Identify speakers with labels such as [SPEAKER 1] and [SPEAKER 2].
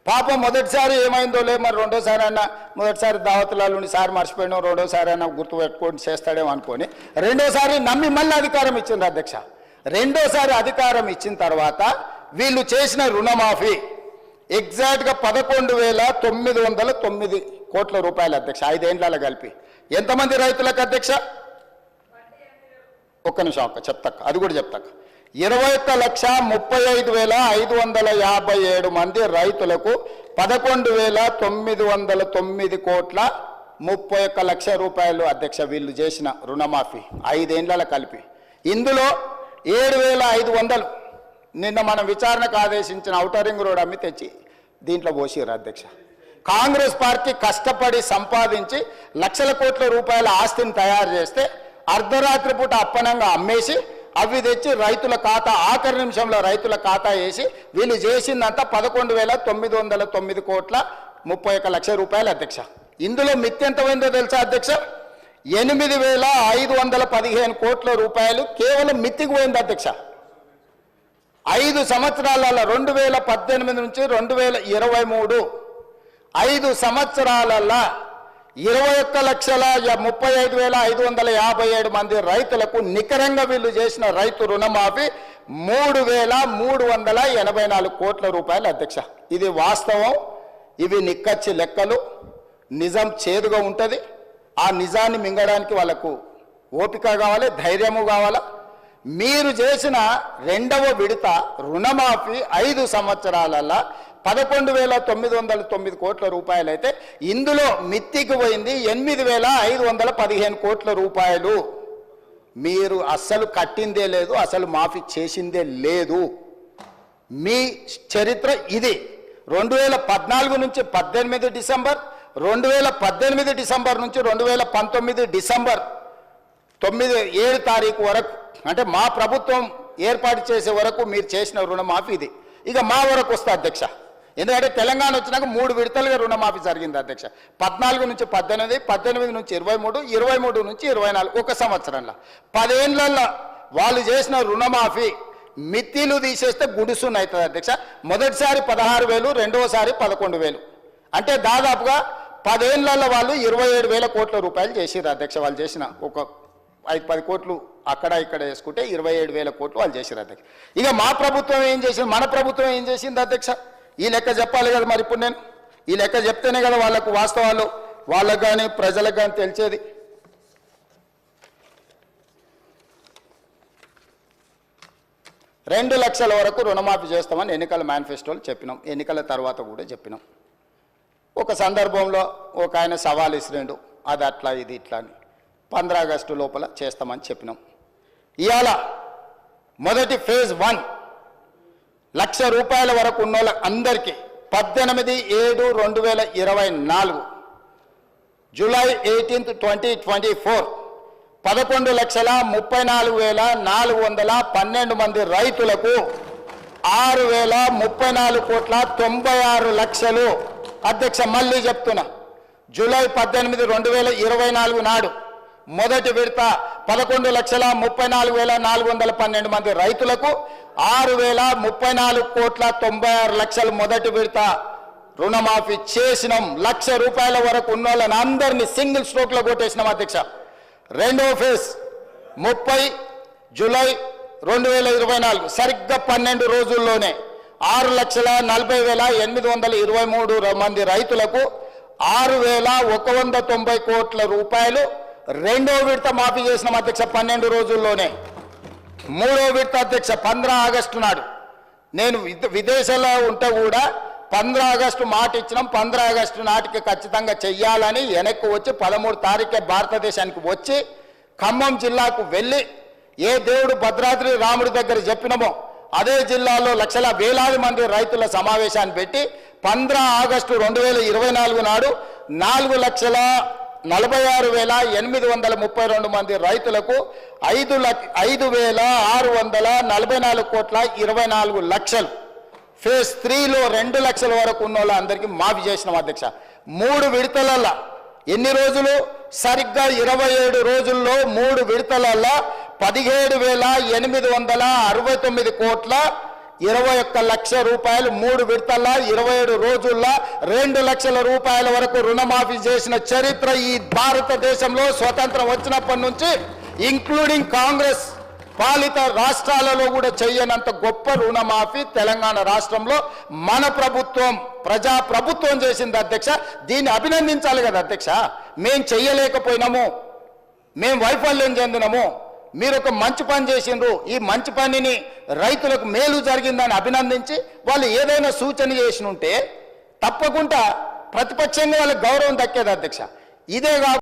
[SPEAKER 1] పాపం మొదటిసారి ఏమైందో లే, మరి రెండోసారి అన్న మొదటిసారి దావతులలో సారి మర్చిపోయినా రెండోసారి అన్న గుర్తుపెట్టుకొని చేస్తాడేమో అనుకొని రెండోసారి నమ్మి మళ్ళీ అధికారం ఇచ్చింది అధ్యక్ష. రెండోసారి అధికారం ఇచ్చిన తర్వాత వీళ్ళు చేసిన రుణమాఫీ ఎగ్జాక్ట్గా 11,909 కోట్ల రూపాయలు అధ్యక్ష. 5 ఏళ్లలో కలిపి ఎంతమంది రైతులకు అధ్యక్ష? ఒక్క నిమిషం అక్క చెప్తాక, అది కూడా చెప్తాక. 21,35,557 మంది రైతులకు 11,909 కోట్ల 31 లక్షల రూపాయలు అధ్యక్ష వీళ్ళు చేసిన రుణమాఫీ 5 ఏళ్లలో కలిపి. ఇందులో 7,500 నిన్న మనం విచారణకు ఆదేశించిన ఔటర్ రింగ్ రోడ్ అమ్మి తెచ్చి దీంట్లో పోసిరు అధ్యక్ష. కాంగ్రెస్ పార్టీ కష్టపడి సంపాదించి లక్షల కోట్ల రూపాయల ఆస్తిని తయారు చేస్తే అర్ధరాత్రి పూట అప్పనంగా అమ్మేసి అవి తెచ్చి రైతుల ఖాతా ఆఖరి నిమిషంలో రైతుల ఖాతా వేసి వీళ్ళు చేసిందంతా 11,909 కోట్ల 31 లక్షల రూపాయలు అధ్యక్ష. ఇందులో మిత్తి ఎంత పోయిందో తెలుసా అధ్యక్ష? 8,515 కోట్ల రూపాయలు కేవలం మిత్తికి పోయింది అధ్యక్ష. 5 సంవత్సరాలలో 2018 నుంచి 2023 5 సంవత్సరాలలో 21,35,557 మంది రైతులకు నికరంగా వీళ్ళు చేసిన రైతు రుణమాఫీ 3,384 కోట్ల రూపాయలు అధ్యక్ష. ఇది వాస్తవం, ఇవి నిక్కచ్చి లెక్కలు. నిజం చేదుగా ఉంటుంది. ఆ నిజాన్ని మింగడానికి వాళ్ళకు ఓపిక కావాలి, ధైర్యము కావాలా. మీరు చేసిన రెండవ విడత రుణమాఫీ 5 సంవత్సరాలలో 11,909 కోట్ల రూపాయలు అయితే ఇందులో మిత్తికి పోయింది 8,515 కోట్ల రూపాయలు. మీరు అస్సలు కట్టిందే లేదు, అసలు మాఫీ చేసిందే లేదు. మీ చరిత్ర ఇది. 2014 నుంచి 18 డిసెంబర్, 2018 డిసెంబర్ నుంచి 2019 డిసెంబర్ 7 తారీఖు వరకు, అంటే మా ప్రభుత్వం ఏర్పాటు చేసే వరకు మీరు చేసిన రుణమాఫీ ఇది. ఇక మా వరకు వస్తా అధ్యక్ష. ఎందుకంటే తెలంగాణ వచ్చినాక 3 విడతలుగా రుణమాఫీ జరిగింది అధ్యక్ష. 14 నుంచి 18, 18 నుంచి 23, 23 నుంచి 24, ఒక సంవత్సరంలో 10 ఏళ్లలో వాళ్ళు చేసిన రుణమాఫీ మిత్తిలు తీసేస్తే గుడిసున్న అవుతుంది అధ్యక్ష. మొదటిసారి 16,000, రెండవసారి 11,000, అంటే దాదాపుగా 10 ఏళ్లలో వాళ్ళు 27,000 కోట్ల రూపాయలు చేసిర్రు అధ్యక్ష. వాళ్ళు చేసిన ఒక 5-10 కోట్లు అక్కడ ఇక్కడ వేసుకుంటే 27,000 కోట్లు వాళ్ళు చేసిర్రు అధ్యక్ష. ఇక మా ప్రభుత్వం ఏం చేసింది, మన ప్రభుత్వం ఏం చేసింది అధ్యక్ష? ఈ లెక్క చెప్పాలి కదా. మరి ఇప్పుడు నేను ఈ లెక్క చెప్తేనే కదా వాళ్ళకు వాస్తవాలు, వాళ్ళకు కానీ ప్రజలకు కానీ తెలిసేది. రెండు లక్షల వరకు రుణమాఫీ చేస్తామని ఎన్నికల మేనిఫెస్టోలు చెప్పినాం, ఎన్నికల తర్వాత కూడా చెప్పినాం. ఒక సందర్భంలో ఒక ఆయన సవాల్ ఇసిరిండు, అది అట్లా ఇది ఇట్లా అని. 15 ఆగస్టు లోపల చేస్తామని చెప్పినాం. ఇవాళ మొదటి ఫేజ్ 1 లక్ష రూపాయల వరకు ఉన్న వాళ్ళకి అందరికీ 18/7/2024 జూలై 18, 2024 11,34,412 మంది రైతులకు 6,034 కోట్ల 96 లక్షలు అధ్యక్ష. మళ్ళీ చెప్తున్నా, జూలై 18, 2024 నాడు మొదటి విడత 11,34,412 మంది రైతులకు 6,034 కోట్ల 96 లక్షలు మొదటి విడత రుణమాఫీ చేసినాం. 1,00,000 రూపాయల వరకు ఉన్న వాళ్ళని అందరినీ సింగిల్ స్ట్రోక్లో కొట్టేసినాం అధ్యక్ష. రెండవ ఫేజ్ 30 జూలై 2024 సరిగ్గా 12 రోజుల్లోనే 6,40,823 మంది రైతులకు 6,190 కోట్ల రూపాయలు రెండో విడత మాఫీ చేసినాం అధ్యక్ష 12 రోజుల్లోనే. మూడో విడత అధ్యక్ష 15 ఆగస్టు నాడు, నేను విదేశాల్లో ఉంటే కూడా 15 ఆగస్టు మాట ఇచ్చినాం. 15 ఆగస్టు నాటికి ఖచ్చితంగా చెయ్యాలని వెనక్కి వచ్చి 13 తారీఖే భారతదేశానికి వచ్చి ఖమ్మం జిల్లాకు వెళ్ళి ఏ దేవుడు భద్రాద్రి రాముడి దగ్గర చెప్పినామో అదే జిల్లాలో లక్షల వేలాది మంది రైతుల సమావేశాన్ని పెట్టి 15 ఆగస్టు 2024 నాడు 4,46,832 మంది రైతులకు 5,644 కోట్ల 24 లక్షలు ఫేజ్ 3లో 2 లక్షల వరకు ఉన్న వాళ్ళందరికీ మాఫీ చేసినాం అధ్యక్ష. 3 విడతలలో ఎన్ని రోజులు? సరిగ్గా 27 రోజుల్లో 3 విడతలలో 17,869 కోట్ల 21 లక్ష రూపాయలు 3 విడతల్లో 27 రోజుల్లో 2 లక్షల రూపాయల వరకు రుణమాఫీ చేసిన చరిత్ర ఈ భారతదేశంలో స్వతంత్రం వచ్చినప్పటి నుంచి ఇంక్లూడింగ్ కాంగ్రెస్ పాలిత రాష్ట్రాలలో కూడా చేయనంత గొప్ప రుణమాఫీ తెలంగాణ రాష్ట్రంలో మన ప్రభుత్వం ప్రజా ప్రభుత్వం చేసింది అధ్యక్ష. దీన్ని అభినందించాలి కదా అధ్యక్ష. మేం చెయ్యలేకపోయినాము, మేం వైఫల్యం చెందినాము, మీరు ఒక మంచి పని చేసిండ్రు, ఈ మంచి పనిని రైతులకు మేలు జరిగిందని అభినందించి వాళ్ళు ఏదైనా సూచన చేసి ఉంటే తప్పకుండా ప్రతిపక్షంగా వాళ్ళకి గౌరవం దక్కేది అధ్యక్ష. ఇదే